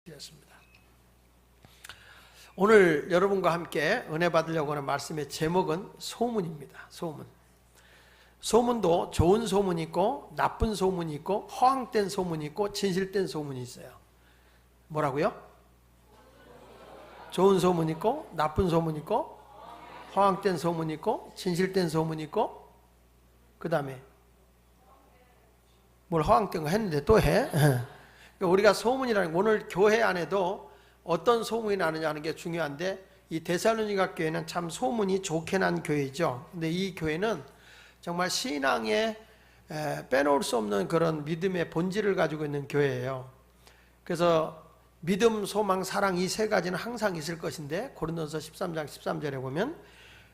되었습니다. 오늘 여러분과 함께 은혜 받으려고 하는 말씀의 제목은 소문입니다. 소문. 소문도 좋은 소문이 있고 나쁜 소문이 있고 허황된 소문이 있고 진실된 소문이 있어요. 뭐라고요? 좋은 소문이 있고 나쁜 소문이 있고 허황된 소문이 있고 진실된 소문이 있고 그 다음에 뭘 허황된 거 했는데 또 해? 우리가 소문이라는 오늘 교회 안에도 어떤 소문이 나느냐 하는 게 중요한데 이 데살로니가 교회는 참 소문이 좋게 난 교회죠. 근데 이 교회는 정말 신앙에 빼놓을 수 없는 그런 믿음의 본질을 가지고 있는 교회예요. 그래서 믿음, 소망, 사랑 이 세 가지는 항상 있을 것인데 고린도서 13장 13절에 보면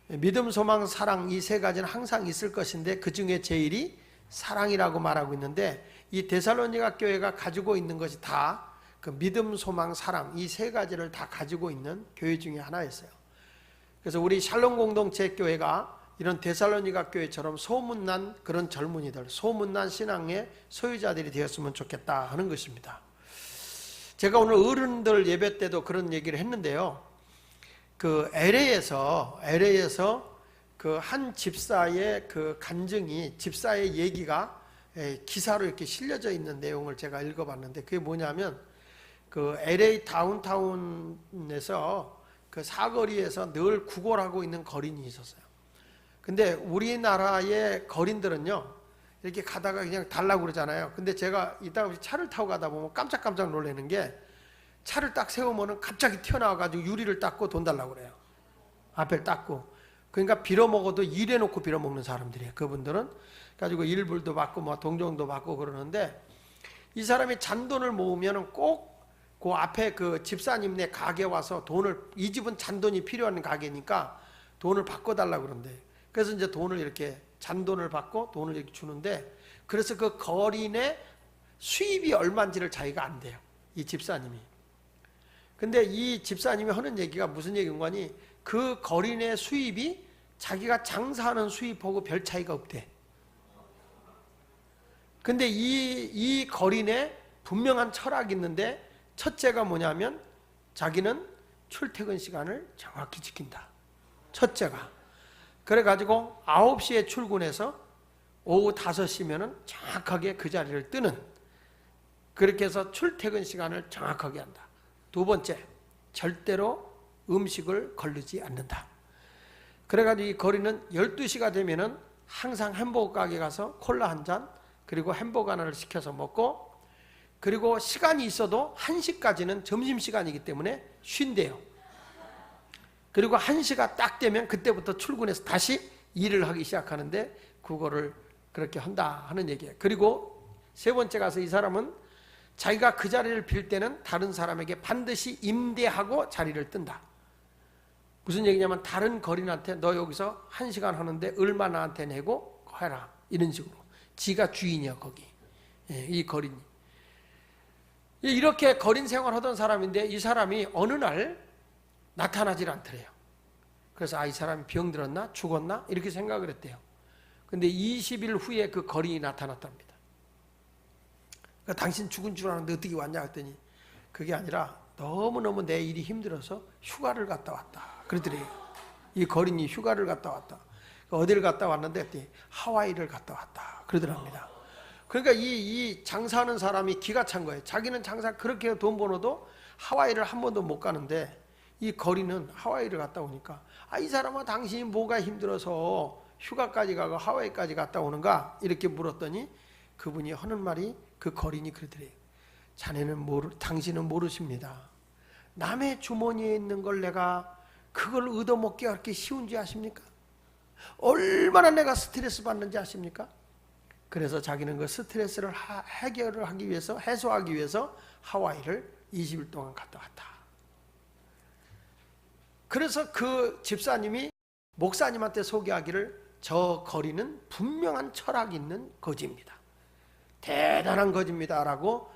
믿음, 소망, 사랑 이 세 가지는 항상 있을 것인데 그 중에 제일이 사랑이라고 말하고 있는데 이 데살로니가 교회가 가지고 있는 것이 다 그 믿음, 소망, 사랑 이 세 가지를 다 가지고 있는 교회 중에 하나였어요. 그래서 우리 샬롬 공동체 교회가 이런 데살로니가 교회처럼 소문난 그런 젊은이들, 소문난 신앙의 소유자들이 되었으면 좋겠다 하는 것입니다. 제가 오늘 어른들 예배 때도 그런 얘기를 했는데요. 그 LA에서 그 한 집사의 그 간증이 집사의 얘기가 기사로 이렇게 실려져 있는 내용을 제가 읽어봤는데 그게 뭐냐면 그 LA 다운타운에서 그 사거리에서 늘 구걸하고 있는 거린이 있었어요. 근데 우리나라의 거린들은요 이렇게 가다가 그냥 달라고 그러잖아요. 근데 제가 이따가 차를 타고 가다 보면 깜짝깜짝 놀라는 게 차를 딱 세우면은 갑자기 튀어나와가지고 유리를 닦고 돈 달라고 그래요. 앞을 닦고. 그러니까 빌어먹어도 일해놓고 빌어먹는 사람들이에요. 그분들은 가지고 일불도 받고 뭐 동정도 받고 그러는데 이 사람이 잔돈을 모으면 꼭 그 앞에 그 집사님네 가게 와서 돈을, 이 집은 잔돈이 필요한 가게니까 돈을 바꿔달라고 그러는데 그래서 이제 돈을 이렇게 잔돈을 받고 돈을 이렇게 주는데 그래서 그 거린의 수입이 얼마인지를 자기가 안 돼요. 이 집사님이. 근데 이 집사님이 하는 얘기가 무슨 얘기인 거니 그 거린의 수입이 자기가 장사하는 수입하고 별 차이가 없대. 근데 이 거린에 분명한 철학이 있는데 첫째가 뭐냐면 자기는 출퇴근 시간을 정확히 지킨다. 첫째가. 그래가지고 9시에 출근해서 오후 5시면은 정확하게 그 자리를 뜨는, 그렇게 해서 출퇴근 시간을 정확하게 한다. 두 번째, 절대로 음식을 거르지 않는다. 그래가지고 이 거리는 12시가 되면은 항상 햄버거 가게 가서 콜라 한 잔, 그리고 햄버거 하나를 시켜서 먹고, 그리고 시간이 있어도 1시까지는 점심시간이기 때문에 쉰대요. 그리고 1시가 딱 되면 그때부터 출근해서 다시 일을 하기 시작하는데 그거를 그렇게 한다 하는 얘기예요. 그리고 세 번째 가서 이 사람은 자기가 그 자리를 빌 때는 다른 사람에게 반드시 임대하고 자리를 뜬다. 무슨 얘기냐면 다른 거린한테 너 여기서 1시간 하는데 얼마 나한테 내고 해라. 이런 식으로. 지가 주인이야 거기. 이 거린이. 이렇게 거린 생활하던 사람인데 이 사람이 어느 날 나타나질 않더래요. 그래서 이 사람이 병들었나 죽었나 이렇게 생각을 했대요. 근데 20일 후에 그 거린이 나타났답니다. 그러니까 당신 죽은 줄 알았는데 어떻게 왔냐 했더니 그게 아니라 너무너무 내 일이 힘들어서 휴가를 갔다 왔다 그러더래요. 이 거린이 휴가를 갔다 왔다. 어디를 갔다 왔는데 했더니 하와이를 갔다 왔다 그러더랍니다. 그러니까 이 장사하는 사람이 기가 찬 거예요. 자기는 장사 그렇게 돈 벌어도 하와이를 한 번도 못 가는데 이 거린은 하와이를 갔다 오니까 이 사람아 당신이 뭐가 힘들어서 휴가까지 가고 하와이까지 갔다 오는가 이렇게 물었더니 그분이 하는 말이 그 거린이 그러더래요. 당신은 모르십니다. 남의 주머니에 있는 걸 내가 그걸 얻어먹기가 그렇게 쉬운지 아십니까? 얼마나 내가 스트레스 받는지 아십니까? 그래서 자기는 그 스트레스를 해결을 하기 위해서, 해소하기 위해서 하와이를 20일 동안 갔다 왔다. 그래서 그 집사님이 목사님한테 소개하기를 저 거리는 분명한 철학이 있는 거지입니다. 대단한 거지입니다라고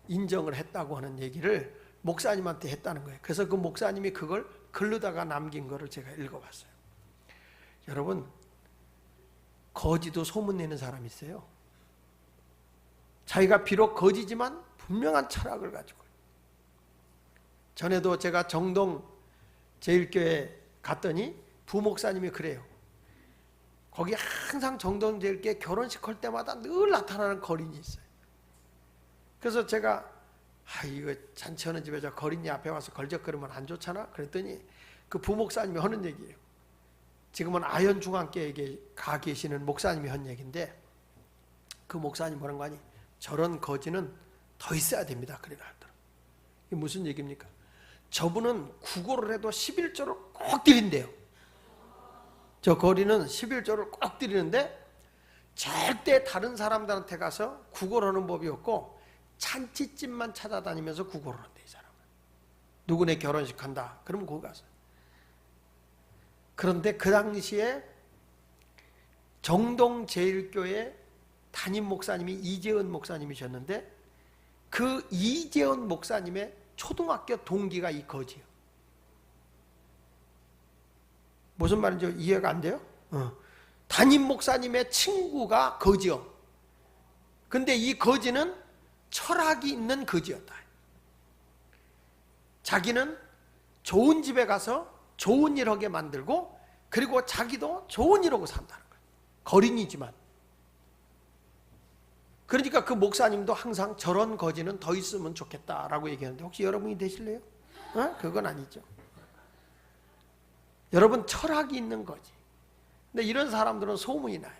인정을 했다고 하는 얘기를 목사님한테 했다는 거예요. 그래서 그 목사님이 그걸 글로다가 남긴 거를 제가 읽어봤어요. 여러분, 거지도 소문내는 사람이 있어요. 자기가 비록 거지지만 분명한 철학을 가지고 전에도 제가 정동 제일교회 갔더니 부목사님이 그래요. 거기 항상 정동 제일교회 결혼식 할 때마다 늘 나타나는 거린이 있어요. 그래서 제가 이거 잔치 하는 집에 저 거린이 앞에 와서 걸적거리면 안 좋잖아. 그랬더니 그 부목사님이 하는 얘기예요. 지금은 아현중앙교회에 가 계시는 목사님이 한 얘기인데, 그 목사님 뭐라는 거 아니? 저런 거지는 더 있어야 됩니다. 그래 하더라. 이게 무슨 얘기입니까? 저분은 구걸을 해도 11조를 꼭 드린대요. 저 거리는 11조를 꼭 드리는데 절대 다른 사람들한테 가서 구걸하는 법이 없고 잔치집만 찾아다니면서 구걸을 한대. 이 사람은 누구네 결혼식 한다 그러면 거기 가서. 그런데 그 당시에 정동제일교회 담임 목사님이 이재은 목사님이셨는데, 그 이재은 목사님의 초등학교 동기가 이 거지요. 무슨 말인지 이해가 안 돼요? 담임 목사님의 친구가 거지요. 근데 이 거지는 철학이 있는 거지였다. 자기는 좋은 집에 가서 좋은 일 하게 만들고, 그리고 자기도 좋은 일 하고 산다는 거예요. 거린이지만. 그러니까 그 목사님도 항상 저런 거지는 더 있으면 좋겠다라고 얘기하는데, 혹시 여러분이 되실래요? 그건 아니죠. 여러분, 철학이 있는 거지. 근데 이런 사람들은 소문이 나요.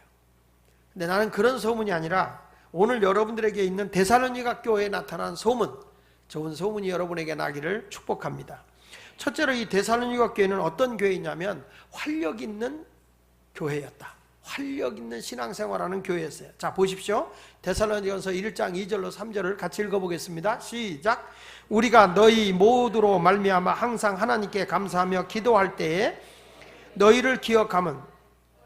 근데 나는 그런 소문이 아니라 오늘 여러분들에게 있는 데살로니가 교회에 나타난 소문, 좋은 소문이 여러분에게 나기를 축복합니다. 첫째로 이 데살로니가 교회는 어떤 교회냐면 활력 있는 교회였다. 활력 있는 신앙생활하는 교회였어요. 자, 보십시오. 데살로니가서 1장 2절로 3절을 같이 읽어보겠습니다. 시작. 우리가 너희 모두로 말미암아 항상 하나님께 감사하며 기도할 때에 너희를 기억하면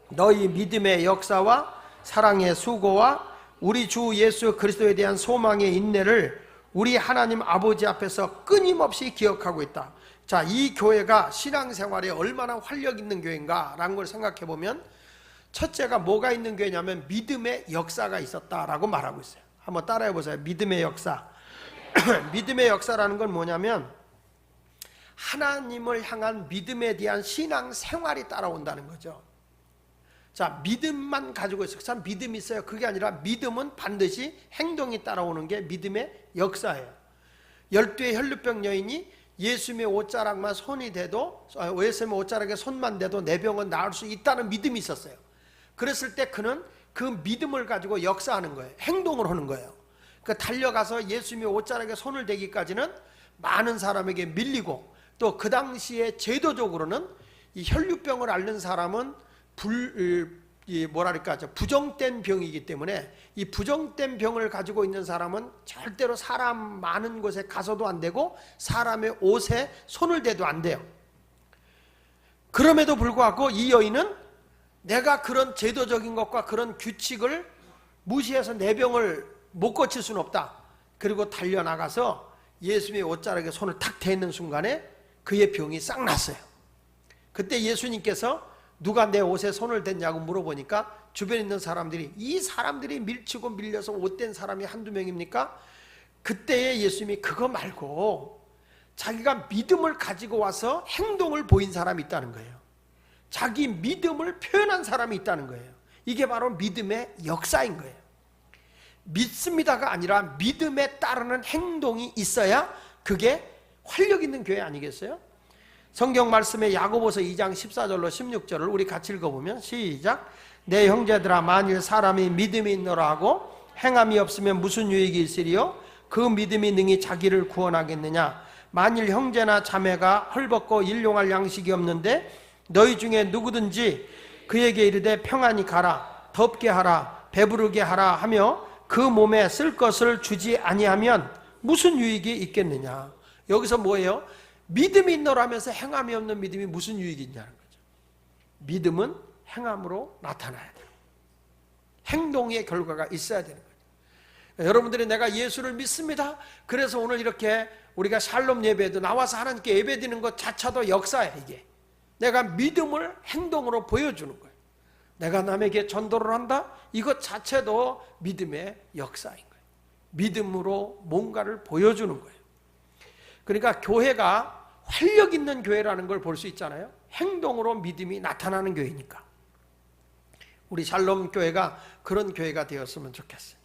너희 믿음의 역사와 사랑의 수고와 우리 주 예수 그리스도에 대한 소망의 인내를 우리 하나님 아버지 앞에서 끊임없이 기억하고 있다. 자, 이 교회가 신앙생활에 얼마나 활력 있는 교회인가라는 걸 생각해 보면, 첫째가 뭐가 있는 교회냐면 믿음의 역사가 있었다라고 말하고 있어요. 한번 따라해 보세요. 믿음의 역사. 믿음의 역사라는 건 뭐냐면 하나님을 향한 믿음에 대한 신앙생활이 따라온다는 거죠. 자, 믿음만 가지고 있어요. 참 믿음이 있어요. 그게 아니라 믿음은 반드시 행동이 따라오는 게 믿음의 역사예요. 12의 혈루병 여인이 예수님의 옷자락만 손이 대도, 예수님의 옷자락에 손만 대도 내 병은 나을 수 있다는 믿음이 있었어요. 그랬을 때 그는 그 믿음을 가지고 역사하는 거예요. 행동을 하는 거예요. 그 달려가서 예수님의 옷자락에 손을 대기까지는 많은 사람에게 밀리고, 또 그 당시에 제도적으로는 이 혈류병을 앓는 사람은 부정된 병이기 때문에 이 부정된 병을 가지고 있는 사람은 절대로 사람 많은 곳에 가서도 안 되고 사람의 옷에 손을 대도 안 돼요. 그럼에도 불구하고 이 여인은 내가 그런 제도적인 것과 그런 규칙을 무시해서 내 병을 못 고칠 수는 없다. 그리고 달려나가서 예수님의 옷자락에 손을 탁 대는 순간에 그의 병이 싹 났어요. 그때 예수님께서 누가 내 옷에 손을 댔냐고 물어보니까 주변에 있는 사람들이, 이 사람들이 밀치고 밀려서 옷댄 사람이 한두 명입니까? 그때에 예수님이 그거 말고 자기가 믿음을 가지고 와서 행동을 보인 사람이 있다는 거예요. 자기 믿음을 표현한 사람이 있다는 거예요. 이게 바로 믿음의 역사인 거예요. 믿습니다가 아니라 믿음에 따르는 행동이 있어야 그게 활력 있는 교회 아니겠어요? 성경 말씀에 야고보서 2장 14절로 16절을 우리 같이 읽어보면 시작. 내 형제들아, 만일 사람이 믿음이 있노라 하고 행함이 없으면 무슨 유익이 있으리요? 그 믿음이 능히 자기를 구원하겠느냐? 만일 형제나 자매가 헐벗고 일용할 양식이 없는데 너희 중에 누구든지 그에게 이르되 평안히 가라, 덥게 하라, 배부르게 하라 하며 그 몸에 쓸 것을 주지 아니하면 무슨 유익이 있겠느냐? 여기서 뭐예요? 믿음이 있노라면서 행함이 없는 믿음이 무슨 유익이 있냐는 거죠. 믿음은 행함으로 나타나야 돼요. 행동의 결과가 있어야 되는 거죠. 여러분들이 내가 예수를 믿습니다, 그래서 오늘 이렇게 우리가 샬롬 예배도 나와서 하나님께 예배드리는 것 자체도 역사야. 이게 내가 믿음을 행동으로 보여주는 거예요. 내가 남에게 전도를 한다, 이것 자체도 믿음의 역사인 거예요. 믿음으로 뭔가를 보여주는 거예요. 그러니까 교회가 활력 있는 교회라는 걸 볼 수 있잖아요. 행동으로 믿음이 나타나는 교회니까. 우리 샬롬 교회가 그런 교회가 되었으면 좋겠어요.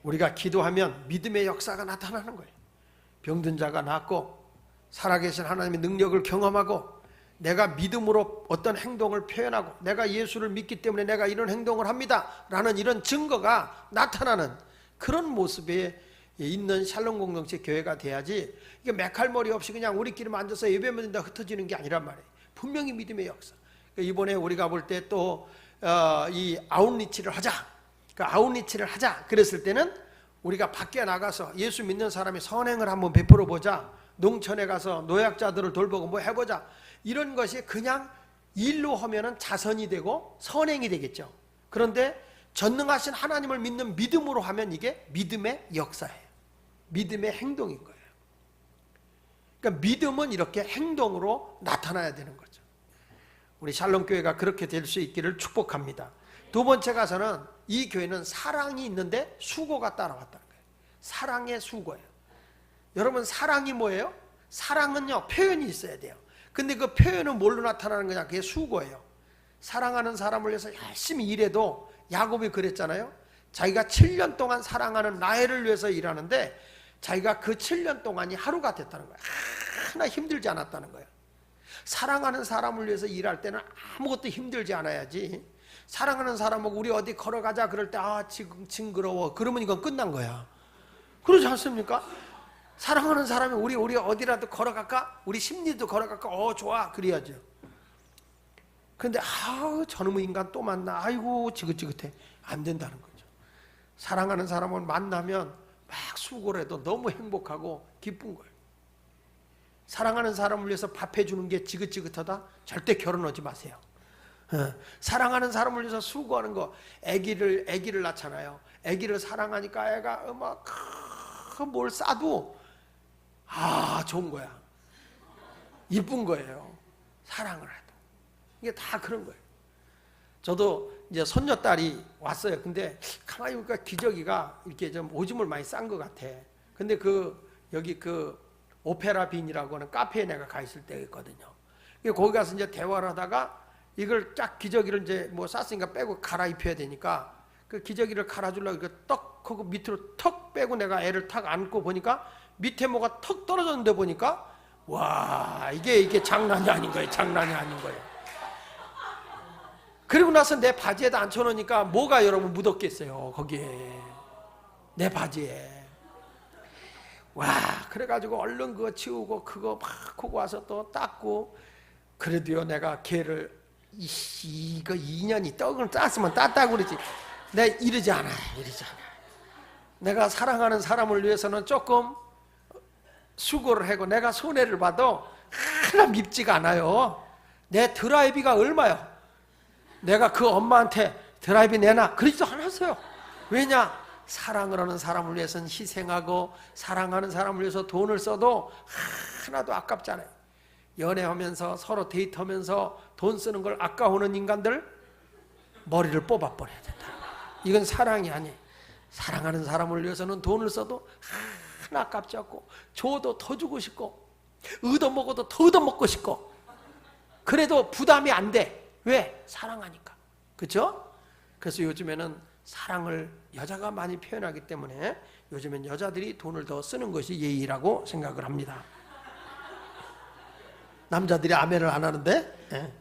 우리가 기도하면 믿음의 역사가 나타나는 거예요. 병든 자가 낫고 살아계신 하나님의 능력을 경험하고 내가 믿음으로 어떤 행동을 표현하고 내가 예수를 믿기 때문에 내가 이런 행동을 합니다 라는 이런 증거가 나타나는 그런 모습에 있는 샬롬 공동체 교회가 돼야지, 이게 맥할머리 없이 그냥 우리끼리만 앉아서 예배만 드린다 흩어지는 게 아니란 말이에요. 분명히 믿음의 역사. 이번에 우리가 볼 때 또 이 아웃리치를 하자, 그 아웃리치를 하자 그랬을 때는 우리가 밖에 나가서 예수 믿는 사람이 선행을 한번 베풀어 보자, 농촌에 가서 노약자들을 돌보고 뭐 해보자, 이런 것이 그냥 일로 하면은 자선이 되고 선행이 되겠죠. 그런데 전능하신 하나님을 믿는 믿음으로 하면 이게 믿음의 역사예요. 믿음의 행동인 거예요. 그러니까 믿음은 이렇게 행동으로 나타나야 되는 거죠. 우리 샬롬 교회가 그렇게 될 수 있기를 축복합니다. 두 번째 가서는 이 교회는 사랑이 있는데 수고가 따라왔다는 거예요. 사랑의 수고예요. 여러분, 사랑이 뭐예요? 사랑은요, 표현이 있어야 돼요. 근데 그 표현은 뭘로 나타나는 거냐? 그게 수고예요. 사랑하는 사람을 위해서 열심히 일해도 야곱이 그랬잖아요. 자기가 7년 동안 사랑하는 라헬을 위해서 일하는데 자기가 그 7년 동안이 하루가 됐다는 거예요. 하나 힘들지 않았다는 거예요. 사랑하는 사람을 위해서 일할 때는 아무것도 힘들지 않아야지. 사랑하는 사람하고 우리 어디 걸어가자 그럴 때 지금 징그러워 그러면 이건 끝난 거야. 그러지 않습니까? 사랑하는 사람이 우리 어디라도 걸어갈까? 우리 심리도 걸어갈까? 좋아 그래야죠. 근데 저놈의 인간 또 만나, 아이고 지긋지긋해, 안 된다는 거죠. 사랑하는 사람을 만나면 막 수고를 해도 너무 행복하고 기쁜 거예요. 사랑하는 사람을 위해서 밥 해주는 게 지긋지긋하다? 절대 결혼하지 마세요. 사랑하는 사람을 위해서 수고하는 거, 아기를 낳잖아요. 아기를 사랑하니까 애가 막 뭘 싸도 좋은 거야. 이쁜 거예요. 사랑을 해도. 이게 다 그런 거예요. 저도 이제 손녀딸이 왔어요. 근데 가만히 보니까 기저귀가 이렇게 좀 오줌을 많이 싼 것 같아. 근데 여기 오페라 빈이라고 하는 카페에 내가 가 있을 때가 있거든요. 거기 가서 이제 대화를 하다가 이걸 쫙 기저귀를 이제 뭐 쌌으니까 빼고 갈아입혀야 되니까 그 기저귀를 갈아주려고 이거 떡 하고 밑으로 턱 빼고 내가 애를 탁 안고 보니까 밑에 뭐가 턱 떨어졌는데 보니까 와, 이게 장난이 아닌 거예요. 장난이 아닌 거예요. 그리고 나서 내 바지에다 앉혀놓으니까 뭐가 여러분 묻었겠어요. 거기에 내 바지에. 와, 그래가지고 얼른 그거 치우고 그거 막 하고 와서 또 닦고. 그래도요, 내가 걔를 이거 2년이 떡을 땄으면 땄다고 그러지. 내가 이러지 않아요. 내가 사랑하는 사람을 위해서는 조금 수고를 하고 내가 손해를 봐도 하나 밉지가 않아요. 내 드라이비가 얼마요? 내가 그 엄마한테 드라이비 내놔 그러지도 않았어요. 왜냐? 사랑을 하는 사람을 위해서는 희생하고 사랑하는 사람을 위해서 돈을 써도 하나도 아깝지 않아요. 연애하면서 서로 데이트하면서 돈 쓰는 걸 아까워하는 인간들 머리를 뽑아버려야 된다. 이건 사랑이 아니에요. 사랑하는 사람을 위해서는 돈을 써도 하나 아깝지 않고 줘도 더 주고 싶고 얻어먹어도 더 얻어먹고 싶고 그래도 부담이 안 돼. 왜? 사랑하니까. 그렇죠? 그래서 요즘에는 사랑을 여자가 많이 표현하기 때문에 요즘엔 여자들이 돈을 더 쓰는 것이 예의라고 생각을 합니다. 남자들이 아멘을 안 하는데,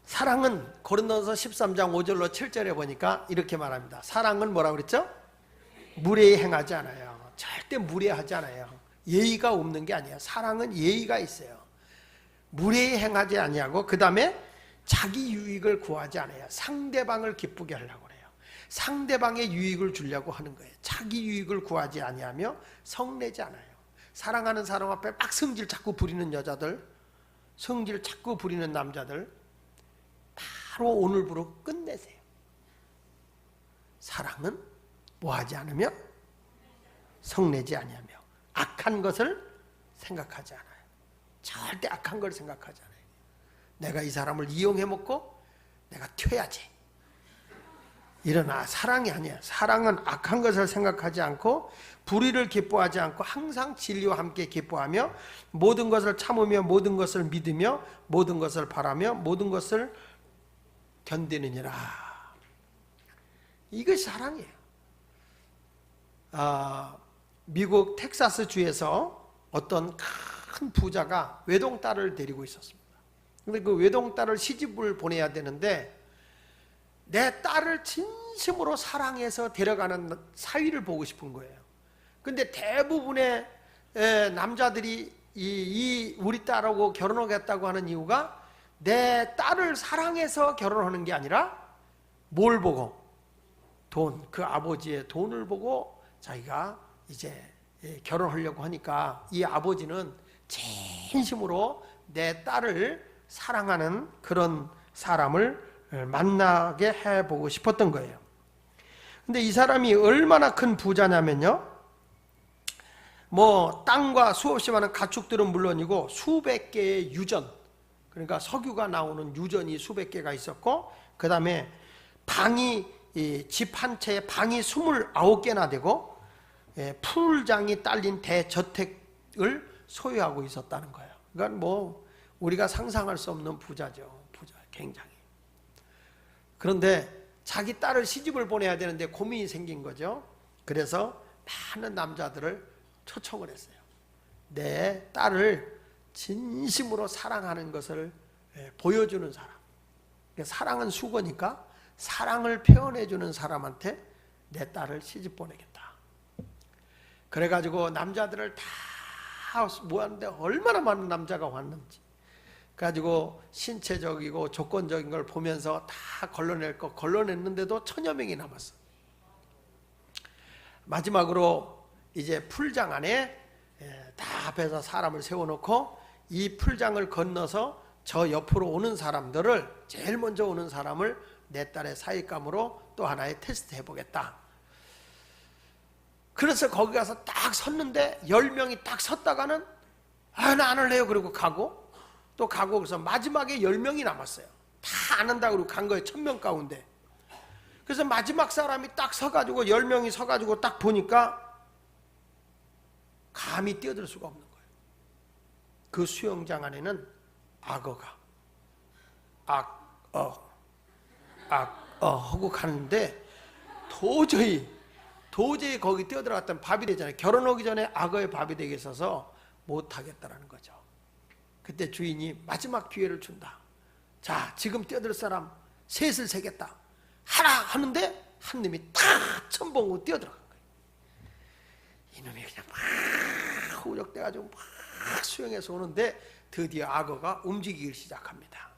사랑은 고린도서 13장 5절로 7절에 보니까 이렇게 말합니다. 사랑은 뭐라고 그랬죠? 무례히 행하지 않아요. 절대 무례하지 않아요. 예의가 없는 게 아니에요. 사랑은 예의가 있어요. 무례히 행하지 아니하고 그 다음에 자기 유익을 구하지 않아요. 상대방을 기쁘게 하려고 그래요. 상대방의 유익을 주려고 하는 거예요. 자기 유익을 구하지 아니하며 성내지 않아요. 사랑하는 사람 앞에 막 성질 자꾸 부리는 여자들, 성질 자꾸 부리는 남자들 바로 오늘부로 끝내세요. 사랑은 뭐하지 않으며 성내지 아니하며 악한 것을 생각하지 않아요. 절대 악한 걸 생각하지 않아요. 내가 이 사람을 이용해 먹고 내가 튀어야지. 일어나. 사랑이 아니야. 사랑은 악한 것을 생각하지 않고 불의를 기뻐하지 않고 항상 진리와 함께 기뻐하며 모든 것을 참으며 모든 것을 믿으며 모든 것을 바라며 모든 것을 견디느니라. 이것이 사랑이에요. 미국 텍사스 주에서 어떤 큰 부자가 외동딸을 데리고 있었습니다. 근데 그 외동딸을 시집을 보내야 되는데 내 딸을 진심으로 사랑해서 데려가는 사위를 보고 싶은 거예요. 근데 대부분의 남자들이 우리 딸하고 결혼하겠다고 하는 이유가 내 딸을 사랑해서 결혼하는 게 아니라 뭘 보고? 돈, 그 아버지의 돈을 보고 자기가 이제 결혼하려고 하니까 이 아버지는 진심으로 내 딸을 사랑하는 그런 사람을 만나게 해보고 싶었던 거예요. 근데 이 사람이 얼마나 큰 부자냐면요, 뭐 땅과 수없이 많은 가축들은 물론이고 수백 개의 유전, 그러니까 석유가 나오는 유전이 수백 개가 있었고, 그 다음에 방이, 집 한 채에 방이 29개나 되고 풀장이 딸린 대저택을 소유하고 있었다는 거예요. 그러니까 뭐 우리가 상상할 수 없는 부자죠. 부자, 굉장히. 그런데 자기 딸을 시집을 보내야 되는데 고민이 생긴 거죠. 그래서 많은 남자들을 초청을 했어요. 내 딸을 진심으로 사랑하는 것을 보여주는 사람. 사랑은 수고니까 사랑을 표현해주는 사람한테 내 딸을 시집 보내겠다. 그래가지고 남자들을 다 모았는데 얼마나 많은 남자가 왔는지. 가지고 신체적이고 조건적인 걸 보면서 다 걸러낼 거 걸러냈는데도 1000여 명이 남았어. 마지막으로 이제 풀장 안에 다 앞에서 사람을 세워놓고 이 풀장을 건너서 저 옆으로 오는 사람들을, 제일 먼저 오는 사람을 내 딸의 사윗감으로 또 하나의 테스트 해보겠다. 그래서 거기 가서 딱 섰는데 10명이 딱 섰다가는 나 안 할래요 그러고 가고, 또 가고, 그래서 마지막에 10명이 남았어요. 다 안 한다고 그러고 간 거예요. 1000명 가운데. 그래서 마지막 사람이 딱 서가지고 10명이 서가지고 딱 보니까 감히 뛰어들 수가 없는 거예요. 그 수영장 안에는 악어가 하고 가는데 도저히 거기 뛰어들어갔던 밥이 되잖아요. 결혼하기 전에 악어의 밥이 되게 있어서 못하겠다라는 거죠. 그때 주인이 마지막 기회를 준다. 자, 지금 뛰어들 사람 셋을 세겠다. 하나 하는데 한 놈이 탁 첨벙으로 뛰어들어간 거예요. 이놈이 그냥 막 후적대가지고 막 수영해서 오는데 드디어 악어가 움직이기 시작합니다.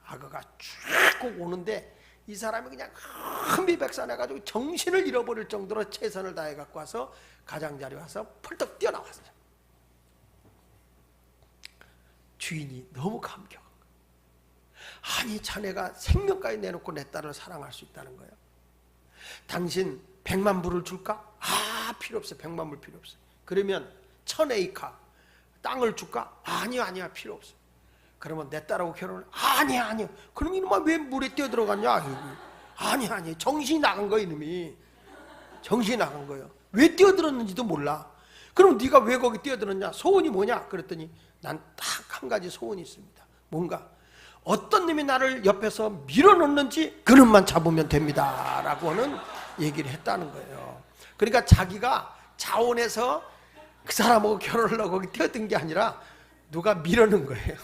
악어가 쭉 오는데 이 사람이 그냥 흥미백산해가지고 정신을 잃어버릴 정도로 최선을 다해 갖고 와서 가장자리에 와서 펄떡 뛰어나왔어요. 주인이 너무 감격한 거예요. 아니, 자네가 생명까지 내놓고 내 딸을 사랑할 수 있다는 거예요. 당신 100만 불을 줄까? 필요 없어요. 100만 불 필요 없어요. 그러면 1000에이카 땅을 줄까? 아니야 필요 없어요. 그러면 내 딸하고 결혼을? 아니야. 그럼 이놈아 왜 물에 뛰어들어갔냐? 아니 정신이 나간 거야. 이놈이 정신이 나간 거예요. 왜 뛰어들었는지도 몰라. 그럼 네가 왜 거기 뛰어들었냐? 소원이 뭐냐? 그랬더니 난 딱 한 가지 소원이 있습니다. 뭔가 어떤 놈이 나를 옆에서 밀어넣는지 그놈만 잡으면 됩니다 라고는 얘기를 했다는 거예요. 그러니까 자기가 자원해서 그 사람하고 결혼을 하고 거기 뛰어든 게 아니라 누가 밀어넣은 거예요.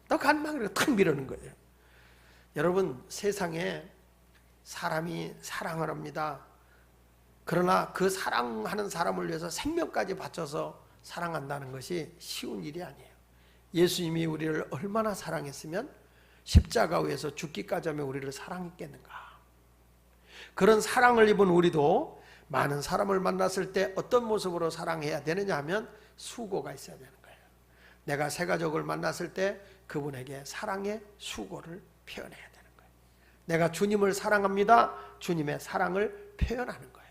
너 간만 그러고 탁 밀어넣은 거예요. 여러분, 세상에 사람이 사랑을 합니다. 그러나 그 사랑하는 사람을 위해서 생명까지 바쳐서 사랑한다는 것이 쉬운 일이 아니에요. 예수님이 우리를 얼마나 사랑했으면 십자가 위에서 죽기까지 하며 우리를 사랑했겠는가. 그런 사랑을 입은 우리도 많은 사람을 만났을 때 어떤 모습으로 사랑해야 되느냐 하면 수고가 있어야 되는 거예요. 내가 새가족을 만났을 때 그분에게 사랑의 수고를 표현해야 되는 거예요. 내가 주님을 사랑합니다. 주님의 사랑을 표현하는 거예요.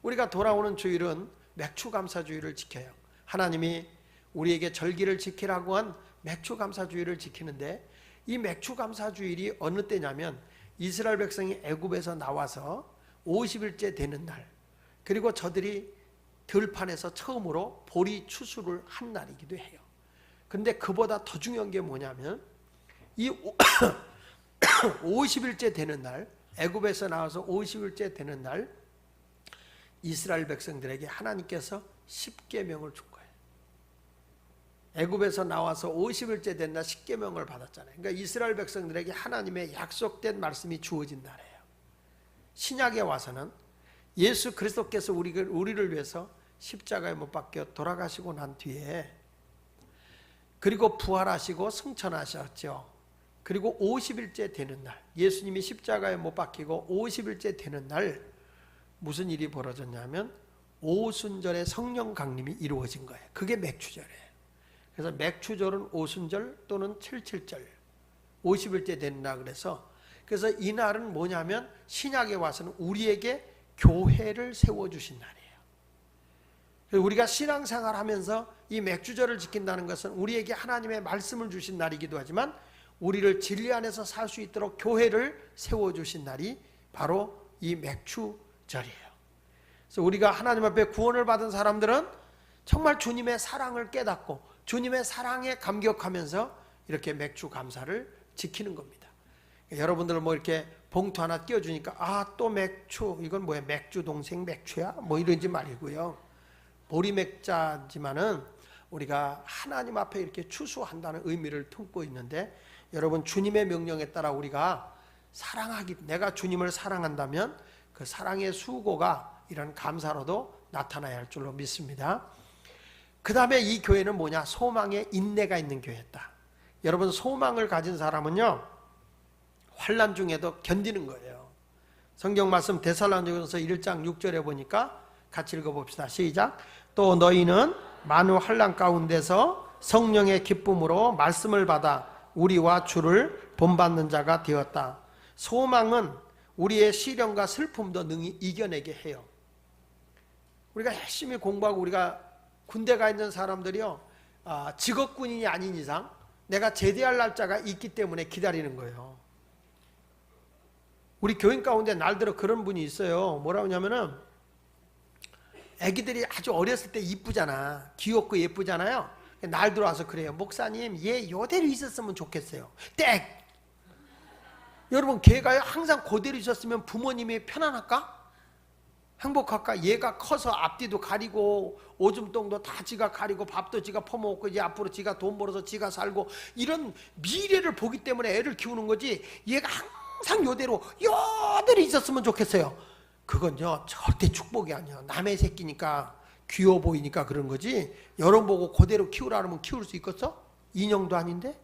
우리가 돌아오는 주일은 맥추감사주일을 지켜요. 하나님이 우리에게 절기를 지키라고 한 맥추감사주일을 지키는데, 이 맥추감사주일이 어느 때냐면 이스라엘 백성이 애굽에서 나와서 50일째 되는 날, 그리고 저들이 들판에서 처음으로 보리 추수를 한 날이기도 해요. 그런데 그보다 더 중요한 게 뭐냐면 이 50일째 되는 날, 애굽에서 나와서 50일째 되는 날, 이스라엘 백성들에게 하나님께서 10계명을 준 거예요. 애굽에서 나와서 50일째 된 날 10계명을 받았잖아요. 그러니까 이스라엘 백성들에게 하나님의 약속된 말씀이 주어진 날이에요. 신약에 와서는 예수 그리스도께서 우리를 위해서 십자가에 못 박혀 돌아가시고 난 뒤에, 그리고 부활하시고 승천하셨죠. 그리고 50일째 되는 날, 예수님이 십자가에 못 박히고 50일째 되는 날 무슨 일이 벌어졌냐면 오순절의 성령 강림이 이루어진 거예요. 그게 맥추절이에요. 그래서 맥추절은 오순절 또는 77절 50일째 된다 그래서 이 날은 뭐냐면 신약에 와서는 우리에게 교회를 세워주신 날이에요. 우리가 신앙생활 하면서 이 맥주절을 지킨다는 것은 우리에게 하나님의 말씀을 주신 날이기도 하지만 우리를 진리 안에서 살 수 있도록 교회를 세워주신 날이 바로 이 맥주절이에요. 그래서 우리가 하나님 앞에 구원을 받은 사람들은 정말 주님의 사랑을 깨닫고 주님의 사랑에 감격하면서 이렇게 맥주 감사를 지키는 겁니다. 여러분들 뭐 이렇게 봉투 하나 띄워주니까 아, 또 맥주, 이건 뭐야, 맥주 동생 맥주야? 뭐 이런지 말이고요. 보리맥자지만은 우리가 하나님 앞에 이렇게 추수한다는 의미를 품고 있는데, 여러분 주님의 명령에 따라 우리가 내가 주님을 사랑한다면 그 사랑의 수고가 이런 감사로도 나타나야 할 줄로 믿습니다. 그 다음에 이 교회는 뭐냐? 소망에 인내가 있는 교회였다. 여러분 소망을 가진 사람은요 환난 중에도 견디는 거예요. 성경 말씀 데살로니가서 1장 6절에 보니까 같이 읽어봅시다. 시작. 또 너희는 많은 환난 가운데서 성령의 기쁨으로 말씀을 받아 우리와 주를 본받는 자가 되었다. 소망은 우리의 시련과 슬픔도 능히 이겨내게 해요. 우리가 열심히 공부하고 우리가 군대 가 있는 사람들이요 직업군인이 아닌 이상 내가 제대할 날짜가 있기 때문에 기다리는 거예요. 우리 교인 가운데 날들어 그런 분이 있어요. 뭐라고 하냐면은 애기들이 아주 어렸을 때 이쁘잖아. 귀엽고 예쁘잖아요. 날 들어와서 그래요. 목사님 얘 요대로 있었으면 좋겠어요. 땡! 여러분 걔가 항상 그대로 있었으면 부모님이 편안할까? 행복할까? 얘가 커서 앞뒤도 가리고 오줌똥도 다 지가 가리고 밥도 지가 퍼먹고 이제 앞으로 지가 돈 벌어서 지가 살고 이런 미래를 보기 때문에 애를 키우는 거지, 얘가 항상 요대로 있었으면 좋겠어요. 그건요 절대 축복이 아니야. 남의 새끼니까 귀여워 보이니까 그런 거지, 여러분 보고 그대로 키우라면 키울 수 있겠어? 인형도 아닌데?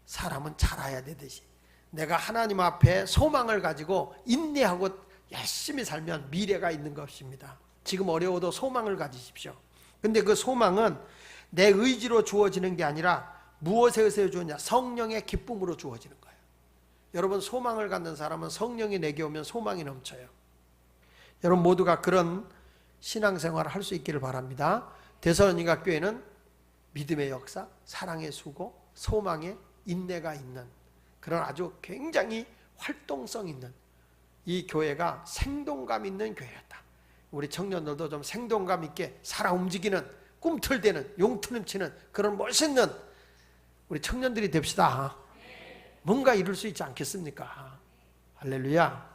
사람은 자라야 되듯이 내가 하나님 앞에 소망을 가지고 인내하고 열심히 살면 미래가 있는 것입니다. 지금 어려워도 소망을 가지십시오. 근데 그 소망은 내 의지로 주어지는 게 아니라 무엇에 의해서 주어지냐? 성령의 기쁨으로 주어지는 거예요. 여러분 소망을 갖는 사람은 성령이 내게 오면 소망이 넘쳐요. 여러분 모두가 그런 신앙생활을 할 수 있기를 바랍니다. 데살로니가 교회는 믿음의 역사, 사랑의 수고, 소망의 인내가 있는 그런 아주 굉장히 활동성 있는 이 교회가 생동감 있는 교회였다. 우리 청년들도 좀 생동감 있게 살아 움직이는, 꿈틀대는, 용투름치는 그런 멋있는 우리 청년들이 됩시다. 뭔가 이룰 수 있지 않겠습니까? 할렐루야.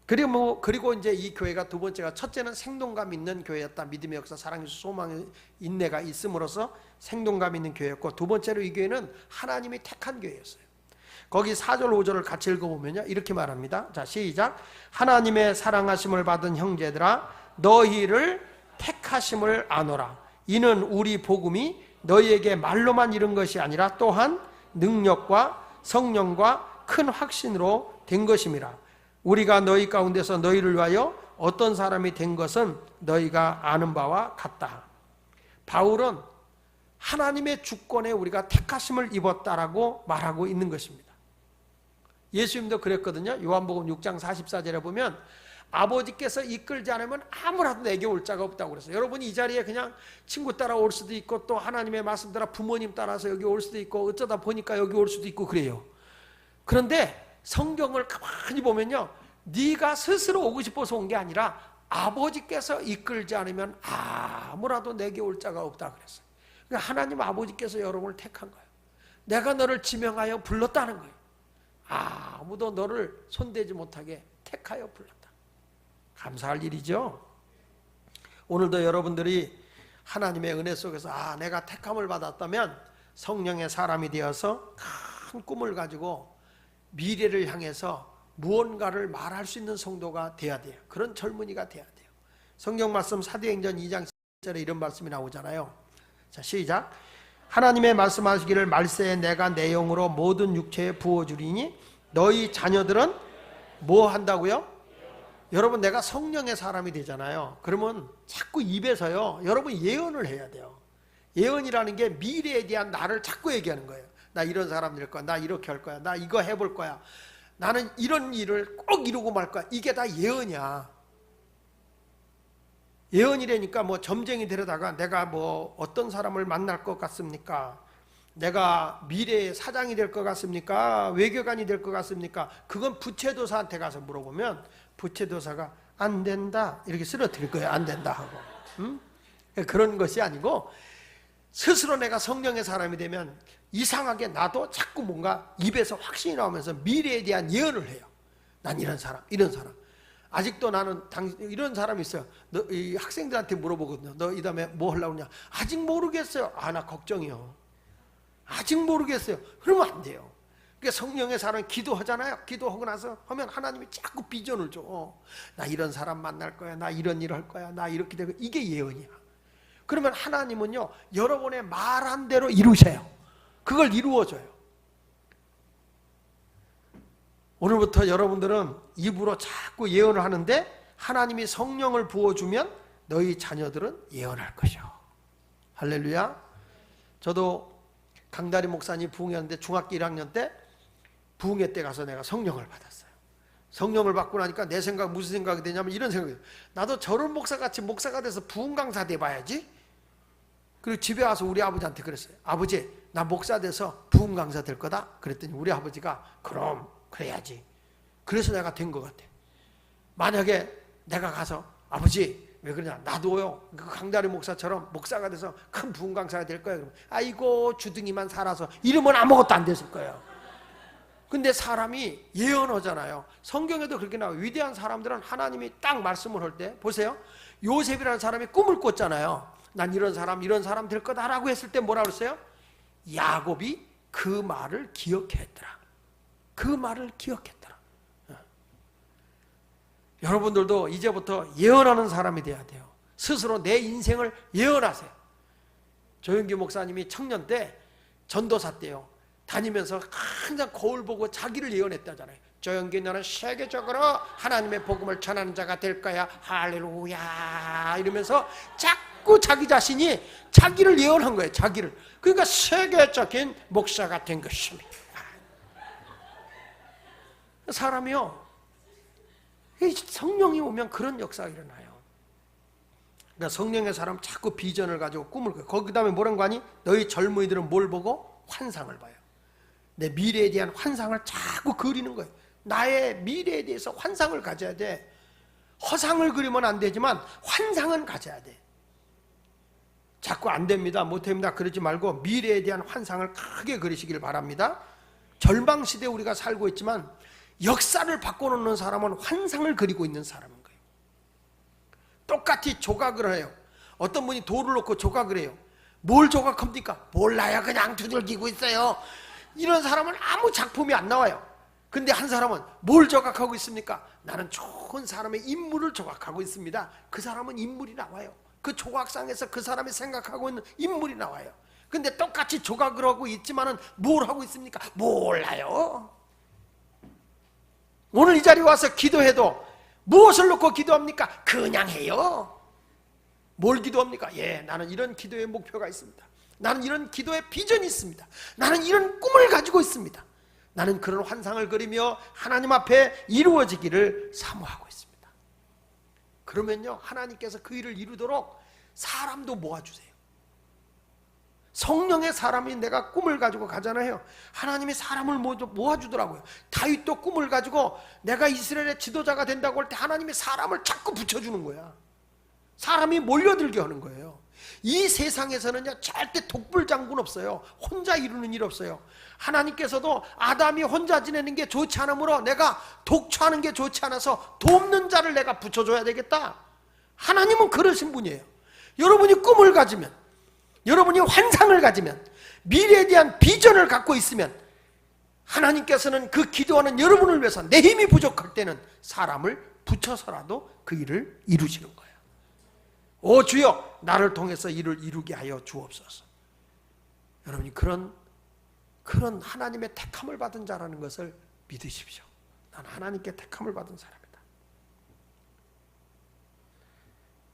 그리고 이제 이 교회가 두 번째가, 첫째는 생동감 있는 교회였다. 믿음의 역사, 사랑의 소망의 인내가 있음으로써 생동감 있는 교회였고, 두 번째로 이 교회는 하나님이 택한 교회였어요. 거기 4절 5절을 같이 읽어보면요 이렇게 말합니다. 자 시작. 하나님의 사랑하심을 받은 형제들아 너희를 택하심을 아노라. 이는 우리 복음이 너희에게 말로만 이른 것이 아니라 또한 능력과 성령과 큰 확신으로 된 것임이라. 우리가 너희 가운데서 너희를 위하여 어떤 사람이 된 것은 너희가 아는 바와 같다. 바울은 하나님의 주권에 우리가 택하심을 입었다라고 말하고 있는 것입니다. 예수님도 그랬거든요. 요한복음 6장 44절에 보면 아버지께서 이끌지 않으면 아무라도 내게 올 자가 없다고 그랬어요. 여러분이 이 자리에 그냥 친구 따라 올 수도 있고 또 하나님의 말씀 따라 부모님 따라서 여기 올 수도 있고 어쩌다 보니까 여기 올 수도 있고 그래요. 그런데 성경을 가만히 보면요, 네가 스스로 오고 싶어서 온 게 아니라 아버지께서 이끌지 않으면 아무라도 내게 올 자가 없다 그랬어요. 그러니까 하나님 아버지께서 여러분을 택한 거예요. 내가 너를 지명하여 불렀다는 거예요. 아무도 너를 손대지 못하게 택하여 불렀다. 감사할 일이죠. 오늘도 여러분들이 하나님의 은혜 속에서 내가 택함을 받았다면 성령의 사람이 되어서 큰 꿈을 가지고 미래를 향해서 무언가를 말할 수 있는 성도가 돼야 돼요. 그런 젊은이가 돼야 돼요. 성경 말씀 사도행전 2장 10절에 이런 말씀이 나오잖아요. 자, 시작. 하나님의 말씀하시기를 말세에 내가 내 영으로 모든 육체에 부어주리니 너희 자녀들은 뭐 한다고요? 여러분, 내가 성령의 사람이 되잖아요. 그러면 자꾸 입에서요, 여러분 예언을 해야 돼요. 예언이라는 게 미래에 대한 나를 자꾸 얘기하는 거예요. 나 이런 사람 될 거야. 나 이렇게 할 거야. 나 이거 해볼 거야. 나는 이런 일을 꼭 이루고 말 거야. 이게 다 예언이야. 예언이라니까 뭐 점쟁이 데려다가 내가 뭐 어떤 사람을 만날 것 같습니까? 내가 미래의 사장이 될 것 같습니까? 외교관이 될 것 같습니까? 그건 부채도사한테 가서 물어보면 부채도사가 안 된다 이렇게 쓰러뜨릴 거예요. 안 된다 하고. 그런 것이 아니고 스스로 내가 성령의 사람이 되면 이상하게 나도 자꾸 뭔가 입에서 확신이 나오면서 미래에 대한 예언을 해요. 난 이런 사람, 이런 사람. 아직도 나는 이런 사람이 있어요. 이 학생들한테 물어보거든요. 너 이 다음에 뭐 하려고 하냐? 아직 모르겠어요. 나 걱정이요. 아직 모르겠어요. 그러면 안 돼요. 그러니까 성령의 사람은 기도하잖아요. 기도하고 나서 하면 하나님이 자꾸 비전을 줘. 나 이런 사람 만날 거야. 나 이런 일을 할 거야. 나 이렇게 되고. 이게 예언이야. 그러면 하나님은요, 여러분의 말한 대로 이루셔요. 그걸 이루어줘요. 오늘부터 여러분들은 입으로 자꾸 예언을 하는데 하나님이 성령을 부어주면 너희 자녀들은 예언할 것이요. 할렐루야. 저도 강다리 목사님 부흥회하는데 중학교 1학년 때 부흥회 때 가서 내가 성령을 받았어요. 성령을 받고 나니까 내 생각 무슨 생각이 되냐면 이런 생각이에요. 나도 저런 목사같이 목사가 돼서 부흥 강사 돼봐야지. 그리고 집에 와서 우리 아버지한테 그랬어요. 아버지, 나 목사 돼서 부흥 강사 될 거다. 그랬더니 우리 아버지가 그럼 그래야지. 그래서 내가 된 것 같아. 만약에 내가 가서 아버지 왜 그러냐, 나도요 그 강다리 목사처럼 목사가 돼서 큰 부흥 강사가 될 거야. 그러면 아이고 주둥이만 살아서 이러면 아무것도 안 됐을 거예요. 근데 사람이 예언하잖아요. 성경에도 그렇게 나와요. 위대한 사람들은 하나님이 딱 말씀을 할 때 보세요. 요셉이라는 사람이 꿈을 꿨잖아요. 난 이런 사람 될 거다라고 했을 때 뭐라 그랬어요? 야곱이 그 말을 기억했더라. 그 말을 기억했더라. 여러분들도 이제부터 예언하는 사람이 돼야 돼요. 스스로 내 인생을 예언하세요. 조영기 목사님이 청년 때 전도사 때요, 다니면서 항상 거울 보고 자기를 예언했다잖아요. 조영기 너는 세계적으로 하나님의 복음을 전하는 자가 될 거야. 할렐루야 이러면서 자꾸 자기 자신이 자기를 예언한 거예요. 자기를. 그러니까 세계적인 목사가 된 것입니다. 사람이요, 성령이 오면 그런 역사가 일어나요. 그러니까 성령의 사람 자꾸 비전을 가지고 꿈을 꿔요. 거기 다음에 뭐라는 거 아니? 너희 젊은이들은 뭘 보고? 환상을 봐요. 내 미래에 대한 환상을 자꾸 그리는 거예요. 나의 미래에 대해서 환상을 가져야 돼. 허상을 그리면 안 되지만 환상은 가져야 돼. 자꾸 안 됩니다, 못 됩니다 그러지 말고 미래에 대한 환상을 크게 그리시길 바랍니다. 절망시대에 우리가 살고 있지만 역사를 바꿔놓는 사람은 환상을 그리고 있는 사람인 거예요. 똑같이 조각을 해요. 어떤 분이 돌을 놓고 조각을 해요. 뭘 조각합니까? 몰라요. 그냥 두들기고 있어요. 이런 사람은 아무 작품이 안 나와요. 근데 한 사람은 뭘 조각하고 있습니까? 나는 좋은 사람의 인물을 조각하고 있습니다. 그 사람은 인물이 나와요. 그 조각상에서 그 사람이 생각하고 있는 인물이 나와요. 근데 똑같이 조각을 하고 있지만은 뭘 하고 있습니까? 몰라요. 오늘 이 자리에 와서 기도해도 무엇을 놓고 기도합니까? 그냥 해요. 뭘 기도합니까? 나는 이런 기도의 목표가 있습니다. 나는 이런 기도의 비전이 있습니다. 나는 이런 꿈을 가지고 있습니다. 나는 그런 환상을 그리며 하나님 앞에 이루어지기를 사모하고 있습니다. 그러면요, 하나님께서 그 일을 이루도록 사람도 모아주세요. 성령의 사람이 내가 꿈을 가지고 가잖아요. 하나님이 사람을 모아주더라고요. 다윗도 꿈을 가지고 내가 이스라엘의 지도자가 된다고 할 때 하나님이 사람을 자꾸 붙여주는 거야. 사람이 몰려들게 하는 거예요. 이 세상에서는요, 절대 독불장군 없어요. 혼자 이루는 일 없어요. 하나님께서도 아담이 혼자 지내는 게 좋지 않으므로 내가 독처하는 게 좋지 않아서 돕는 자를 내가 붙여줘야 되겠다. 하나님은 그러신 분이에요. 여러분이 꿈을 가지면, 여러분이 환상을 가지면, 미래에 대한 비전을 갖고 있으면 하나님께서는 그 기도하는 여러분을 위해서 내 힘이 부족할 때는 사람을 붙여서라도 그 일을 이루시는 거예요. 오 주여, 나를 통해서 일을 이루게 하여 주옵소서. 여러분이 그런 하나님의 택함을 받은 자라는 것을 믿으십시오. 난 하나님께 택함을 받은 사람이다.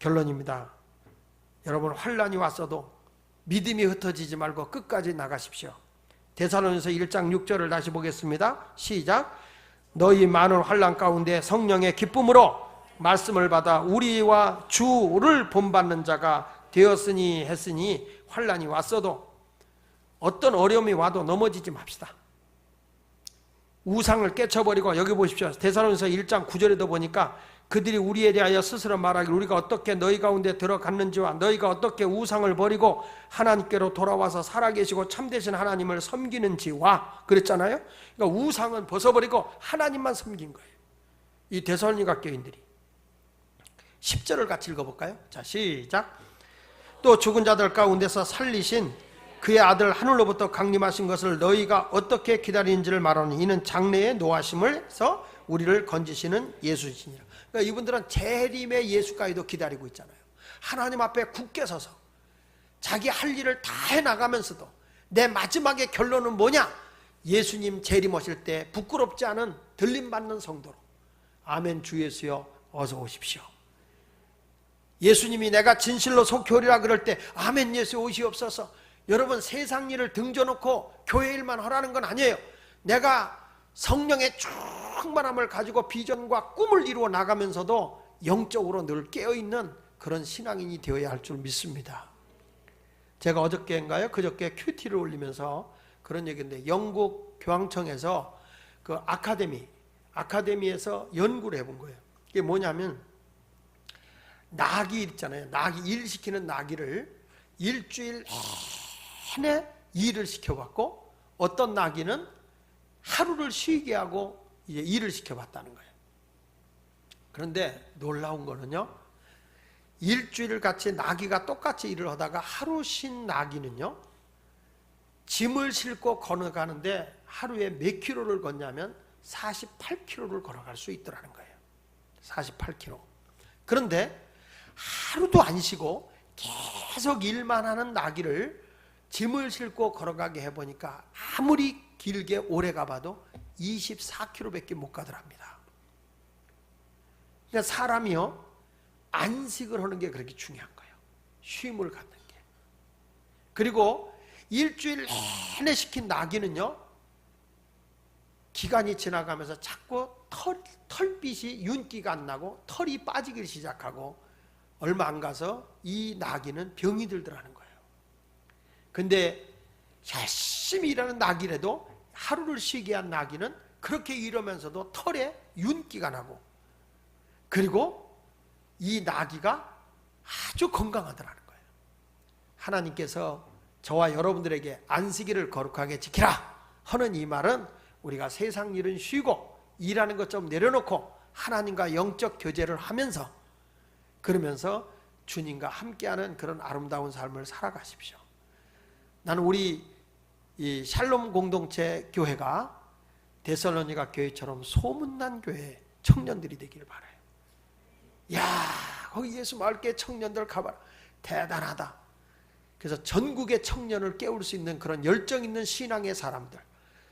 결론입니다. 여러분, 환난이 왔어도 믿음이 흩어지지 말고 끝까지 나가십시오. 데살로니가서 1장 6절을 다시 보겠습니다. 시작. 너희 많은 환난 가운데 성령의 기쁨으로 말씀을 받아 우리와 주를 본받는 자가 되었으니 했으니, 환난이 왔어도 어떤 어려움이 와도 넘어지지 맙시다. 우상을 깨쳐버리고, 여기 보십시오. 데살로니가서 1장 9절에도 보니까 그들이 우리에 대하여 스스로 말하기를 우리가 어떻게 너희 가운데 들어갔는지와 너희가 어떻게 우상을 버리고 하나님께로 돌아와서 살아계시고 참되신 하나님을 섬기는지와 그랬잖아요. 그러니까 우상은 벗어버리고 하나님만 섬긴 거예요. 이 데살로니가 교인들이. 10절을 같이 읽어볼까요? 자, 시작. 또 죽은 자들 가운데서 살리신 그의 아들 하늘로부터 강림하신 것을 너희가 어떻게 기다리는지를 말하니 이는 장래의 노하심을 해서 우리를 건지시는 예수이시니라. 그러니까 이분들은 재림의 예수까지도 기다리고 있잖아요. 하나님 앞에 굳게 서서 자기 할 일을 다 해나가면서도 내 마지막의 결론은 뭐냐? 예수님 재림하실 때 부끄럽지 않은 들림받는 성도로, 아멘 주 예수여 어서 오십시오. 예수님이 내가 진실로 속히 오리라 그럴 때 아멘 예수 오시옵소서. 여러분, 세상 일을 등져놓고 교회 일만 하라는 건 아니에요. 내가 성령의 충만함을 가지고 비전과 꿈을 이루어 나가면서도 영적으로 늘 깨어있는 그런 신앙인이 되어야 할 줄 믿습니다. 제가 어저께인가요? 그저께 큐티를 올리면서 그런 얘기인데, 영국 교황청에서 그 아카데미에서 연구를 해본 거예요. 이게 뭐냐면, 나귀 있잖아요. 나귀, 일시키는 나귀를 일주일 내내 일을 시켜봤고, 어떤 나귀는 하루를 쉬게 하고 이제 일을 시켜봤다는 거예요. 그런데 놀라운 거는요, 일주일 같이 나귀가 똑같이 일을 하다가 하루 쉰 나귀는요, 짐을 싣고 걸어가는데 하루에 몇 킬로를 걷냐면 48킬로를 걸어갈 수 있더라는 거예요. 48킬로. 그런데 하루도 안 쉬고 계속 일만 하는 나귀를 짐을 싣고 걸어가게 해보니까 아무리 길게 오래 가봐도 24km밖에 못 가더랍니다. 그러니까 사람이요, 안식을 하는 게 그렇게 중요한 거예요. 쉼을 갖는 게. 그리고 일주일 내내 시킨 나귀는요, 기간이 지나가면서 자꾸 털빛이 윤기가 안 나고 털이 빠지기 시작하고 얼마 안 가서 이 나귀는 병이 들더라는 거예요. 근데 열심히 일하는 나귀라도 하루를 쉬게 한 나귀는 그렇게 일하면서도 털에 윤기가 나고, 그리고 이 나귀가 아주 건강하더라는 거예요. 하나님께서 저와 여러분들에게 안식일을 거룩하게 지키라 하는 이 말은, 우리가 세상 일은 쉬고 일하는 것 좀 내려놓고 하나님과 영적 교제를 하면서, 그러면서 주님과 함께하는 그런 아름다운 삶을 살아가십시오. 나는 우리 이 샬롬 공동체 교회가 데살로니가 교회처럼 소문난 교회 청년들이 되기를 바라요. 야, 거기 예수 마을교회 청년들 가봐라. 대단하다. 그래서 전국의 청년을 깨울 수 있는 그런 열정 있는 신앙의 사람들,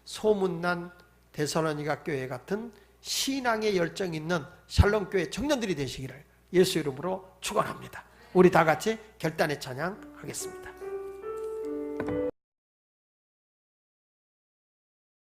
소문난 데살로니가 교회 같은 신앙의 열정 있는 샬롬 교회 청년들이 되시기를 예수 이름으로 축원합니다. 우리 다 같이 결단의 찬양 하겠습니다.